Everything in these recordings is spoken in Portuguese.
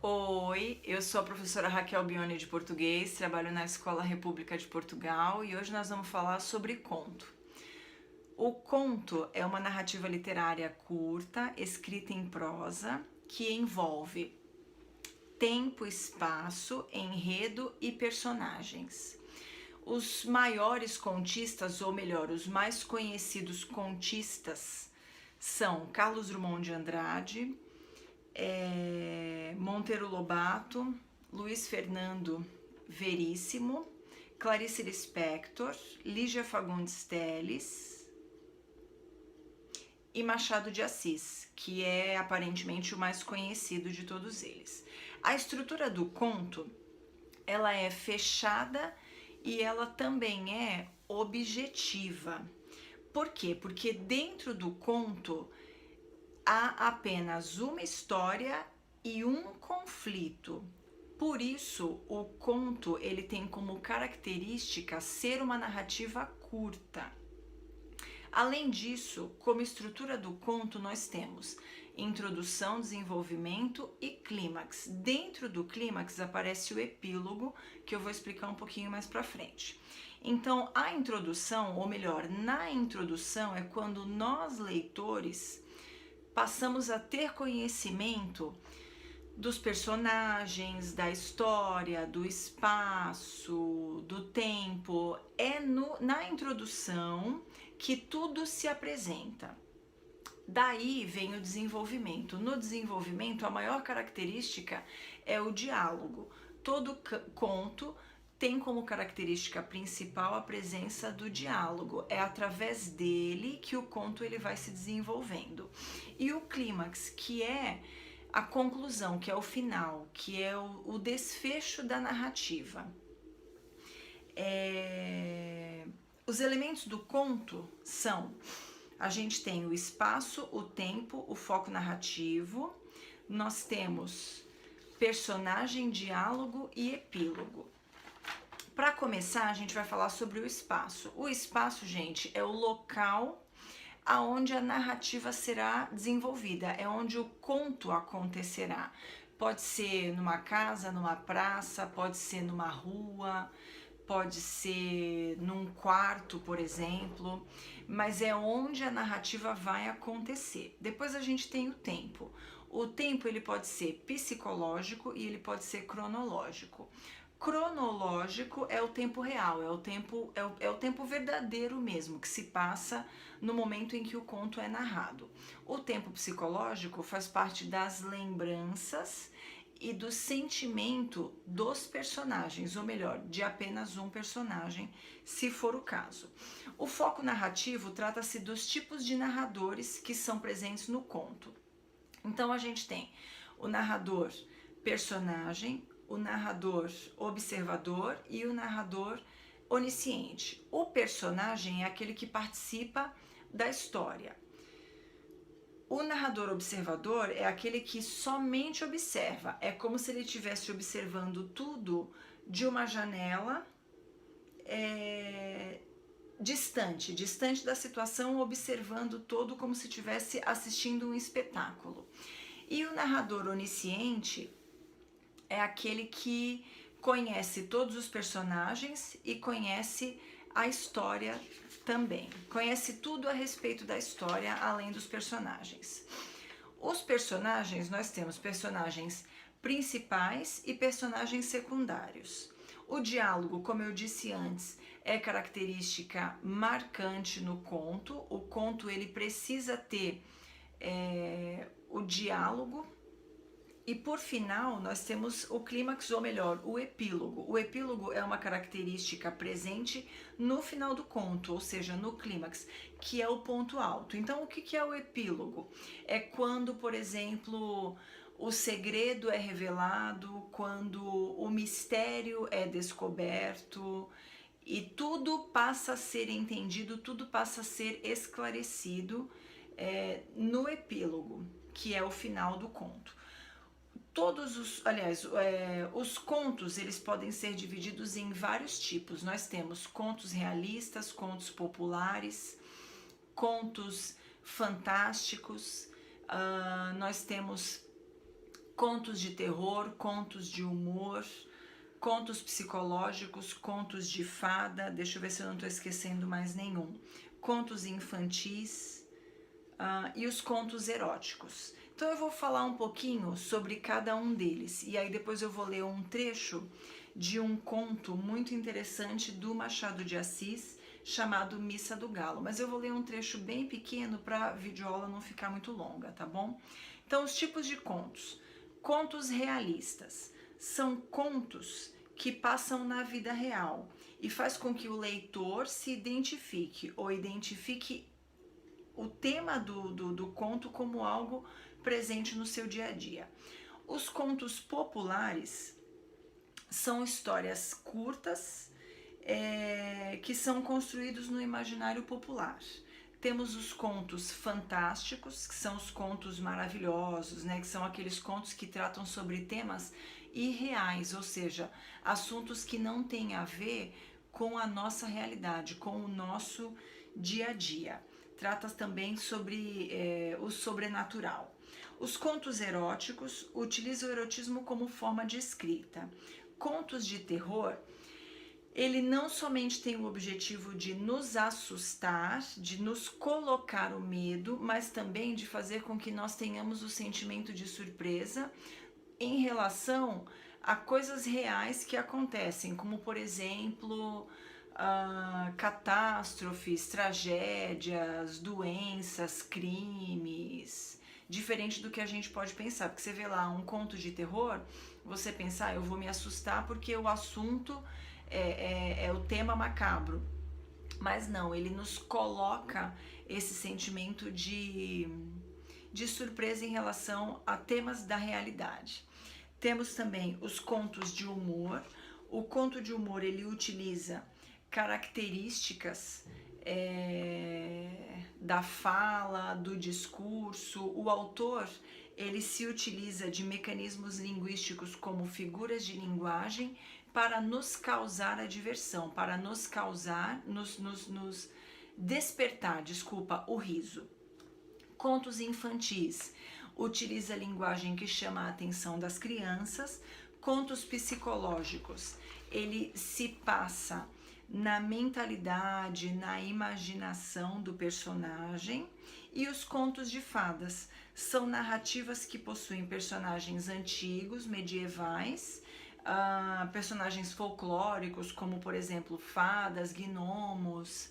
Oi, eu sou a professora Raquel Bione de português, trabalho na Escola República de Portugal e hoje nós vamos falar sobre conto. O conto é uma narrativa literária curta, escrita em prosa, que envolve tempo, espaço, enredo e personagens. Os maiores contistas, ou melhor, os mais conhecidos contistas, são Carlos Drummond de Andrade, Monteiro Lobato, Luiz Fernando Veríssimo, Clarice Lispector, Lígia Fagundes Telles e Machado de Assis, que é aparentemente o mais conhecido de todos eles. A estrutura do conto, ela é fechada e ela também é objetiva. Por quê? Porque dentro do conto há apenas uma história e um conflito. Por isso, o conto ele tem como característica ser uma narrativa curta. Além disso, como estrutura do conto, nós temos introdução, desenvolvimento e clímax. Dentro do clímax aparece o epílogo, que eu vou explicar um pouquinho mais para frente. Então, a introdução, ou melhor, na introdução é quando nós, leitores, passamos a ter conhecimento dos personagens, da história, do espaço, do tempo. É na introdução que tudo se apresenta. Daí vem o desenvolvimento. No desenvolvimento, a maior característica é o diálogo. Todo conto tem como característica principal a presença do diálogo. É através dele que o conto ele vai se desenvolvendo. E o clímax, que é a conclusão, que é o final, que é o desfecho da narrativa. Os elementos do conto são: a gente tem o espaço, o tempo, o foco narrativo, nós temos personagem, diálogo e epílogo. Para começar, a gente vai falar sobre o espaço. O espaço, gente, é o local aonde a narrativa será desenvolvida, é onde o conto acontecerá. Pode ser numa casa, numa praça, pode ser numa rua, pode ser num quarto, por exemplo, mas é onde a narrativa vai acontecer. Depois a gente tem o tempo. O tempo ele pode ser psicológico e ele pode ser cronológico. Cronológico é o tempo real, é o tempo verdadeiro mesmo, que se passa no momento em que o conto é narrado. O tempo psicológico faz parte das lembranças e do sentimento dos personagens, ou melhor, de apenas um personagem, se for o caso. O foco narrativo trata-se dos tipos de narradores que são presentes no conto. Então a gente tem o narrador personagem, o narrador observador e o narrador onisciente. O personagem é aquele que participa da história. O narrador observador é aquele que somente observa. É como se ele estivesse observando tudo de uma janela distante da situação, observando todo como se estivesse assistindo um espetáculo. E o narrador onisciente é aquele que conhece todos os personagens e conhece a história também. Conhece tudo a respeito da história, além dos personagens. Os personagens, nós temos personagens principais e personagens secundários. O diálogo, como eu disse antes, é característica marcante no conto. O conto ele precisa ter o diálogo. E por final, nós temos o clímax, ou melhor, o epílogo. O epílogo é uma característica presente no final do conto, ou seja, no clímax, que é o ponto alto. Então, o que é o epílogo? É quando, por exemplo, o segredo é revelado, quando o mistério é descoberto e tudo passa a ser entendido, tudo passa a ser esclarecido no epílogo, que é o final do conto. Os contos eles podem ser divididos em vários tipos. Nós temos contos realistas, contos populares, contos fantásticos, nós temos contos de terror, contos de humor, contos psicológicos, contos de fada, deixa eu ver se eu não estou esquecendo mais nenhum, contos infantis e os contos eróticos. Então eu vou falar um pouquinho sobre cada um deles e aí depois eu vou ler um trecho de um conto muito interessante do Machado de Assis chamado Missa do Galo, mas eu vou ler um trecho bem pequeno para a videoaula não ficar muito longa, tá bom? Então os tipos de contos. Contos realistas são contos que passam na vida real e faz com que o leitor se identifique ou identifique o tema do conto como algo presente no seu dia a dia. Os contos populares são histórias curtas que são construídos no imaginário popular. Temos os contos fantásticos, que são os contos maravilhosos, né? Que são aqueles contos que tratam sobre temas irreais, ou seja, assuntos que não têm a ver com a nossa realidade, com o nosso dia a dia. Trata também sobre o sobrenatural. Os contos eróticos utilizam o erotismo como forma de escrita. Contos de terror, ele não somente tem o objetivo de nos assustar, de nos colocar o medo, mas também de fazer com que nós tenhamos o sentimento de surpresa em relação a coisas reais que acontecem, como por exemplo, catástrofes, tragédias, doenças, crimes, diferente do que a gente pode pensar, porque você vê lá um conto de terror, você pensa, eu vou me assustar porque o assunto é o tema macabro, mas não, ele nos coloca esse sentimento de surpresa em relação a temas da realidade. Temos também os contos de humor. O conto de humor, ele utiliza características da fala, do discurso. O autor, ele se utiliza de mecanismos linguísticos como figuras de linguagem para nos causar a diversão, para nos causar, nos despertar, o riso. Contos infantis, utiliza a linguagem que chama a atenção das crianças. Contos psicológicos, ele se passa na mentalidade, na imaginação do personagem. E os contos de fadas são narrativas que possuem personagens antigos, medievais, personagens folclóricos, como por exemplo fadas, gnomos.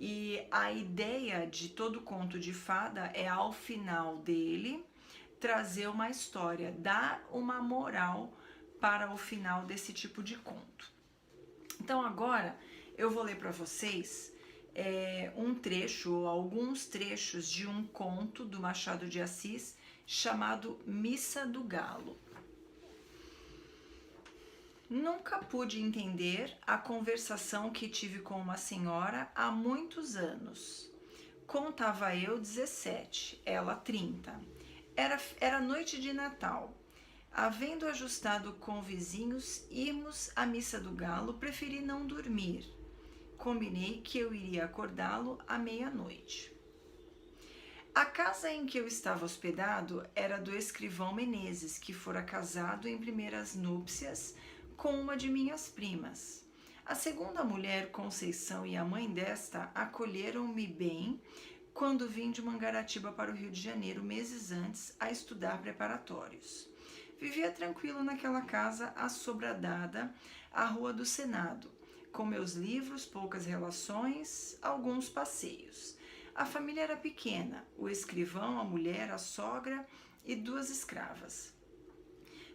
E a ideia de todo conto de fada é, ao final dele, trazer uma história, dar uma moral para o final desse tipo de conto. Então agora eu vou ler para vocês um trecho, alguns trechos de um conto do Machado de Assis chamado Missa do Galo. Nunca pude entender a conversação que tive com uma senhora há muitos anos. Contava eu 17, ela 30. Era noite de Natal. Havendo ajustado com vizinhos irmos à missa do galo, preferi não dormir. Combinei que eu iria acordá-lo à meia-noite. A casa em que eu estava hospedado era do escrivão Menezes, que fora casado em primeiras núpcias com uma de minhas primas. A segunda mulher, Conceição, e a mãe desta acolheram-me bem quando vim de Mangaratiba para o Rio de Janeiro meses antes a estudar preparatórios. Vivia tranquilo naquela casa assobradada à Rua do Senado, com meus livros, poucas relações, alguns passeios. A família era pequena, o escrivão, a mulher, a sogra e 2 escravas.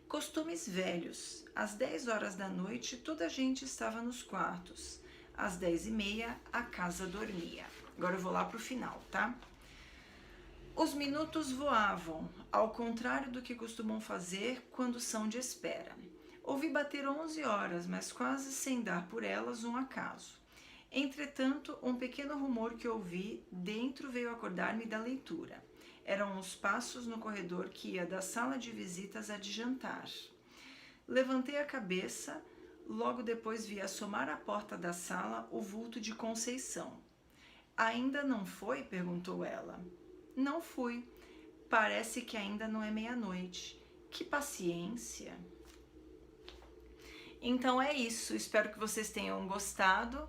Costumes velhos. Às 10 horas da noite, toda a gente estava nos quartos. Às 10h30, a casa dormia. Agora eu vou lá para o final, tá? Os minutos voavam, ao contrário do que costumam fazer quando são de espera. Ouvi bater 11 horas, mas quase sem dar por elas um acaso. Entretanto, um pequeno rumor que ouvi dentro veio acordar-me da leitura. Eram os passos no corredor que ia da sala de visitas à de jantar. Levantei a cabeça, logo depois vi assomar à porta da sala o vulto de Conceição. Ainda não foi? Perguntou ela. Não fui. Parece que ainda não é meia-noite. Que paciência. Então é isso, espero que vocês tenham gostado.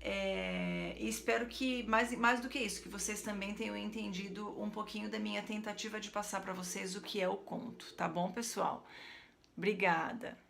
E espero que, mais do que isso, que vocês também tenham entendido um pouquinho da minha tentativa de passar para vocês o que é o conto, tá bom, pessoal? Obrigada!